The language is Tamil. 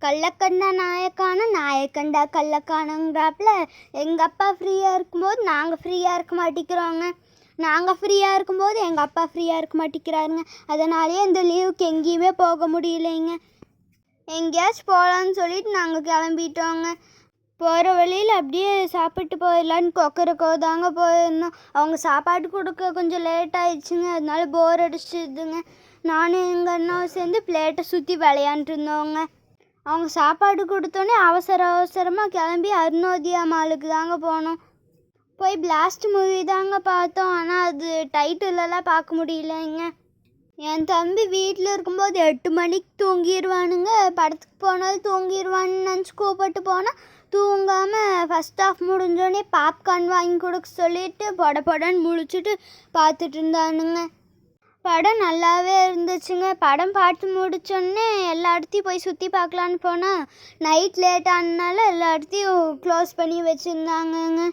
கள்ளக்கண்டா நாயக்கான நாயக்கண்டா கள்ளக்கானங்கிறாப்புல எங்கள் அப்பா ஃப்ரீயாக இருக்கும்போது நாங்கள் ஃப்ரீயாக இருக்க மாட்டேங்கிறோங்க. நாங்கள் ஃப்ரீயாக இருக்கும்போது எங்கள் அப்பா ஃப்ரீயாக இருக்க மாட்டேங்கிறாருங்க. அதனாலேயே இந்த லீவுக்கு எங்கேயுமே போக முடியலைங்க. எங்கேயாச்சும் போகலான்னு சொல்லிட்டு நாங்கள் கிளம்பிட்டோங்க. போகிற வழியில் அப்படியே சாப்பிட்டு போயிடலான்னு கொக்கரக்கோ தாங்க போயிருந்தோம். அவங்க சாப்பாடு கொடுக்க கொஞ்சம் லேட் ஆயிடுச்சுங்க. அதனால போர் அடிச்சிதுங்க. நானும் எங்கள் அண்ணாவும் சேர்ந்து பிளேட்டை சுற்றி விளையாண்டுட்டு இருந்தோங்க. அவங்க சாப்பாடு கொடுத்தோன்னே அவசரமாக கிளம்பி அருணோதயா மாலுக்கு தாங்க போனோம். போய் பிளாஸ்ட் மூவி தாங்க பார்த்தோம். ஆனால் அது டைட்டிலெல்லாம் பார்க்க முடியலைங்க. என் தம்பி வீட்டில் இருக்கும்போது 8 மணிக்கு தூங்கிடுவானுங்க. படத்துக்கு போனாலும் தூங்கிடுவான்னு நினச்சி கூப்பிட்டு போனால் தூங்காமல் ஃபஸ்ட் ஹாஃப் முடிஞ்சோடனே பாப்கார்ன் வாங்கி கொடுக்க சொல்லிட்டு படன்னு முழிச்சிட்டு பார்த்துட்டு இருந்தானுங்க. படம் நல்லாவே இருந்துச்சுங்க. படம் பார்த்து முடித்தோடனே எல்லா இடத்தையும் போய் சுற்றி பார்க்கலான்னு போனால் நைட் லேட் ஆனதுனால எல்லா இடத்தையும் க்ளோஸ் பண்ணி வச்சுருந்தாங்கங்க.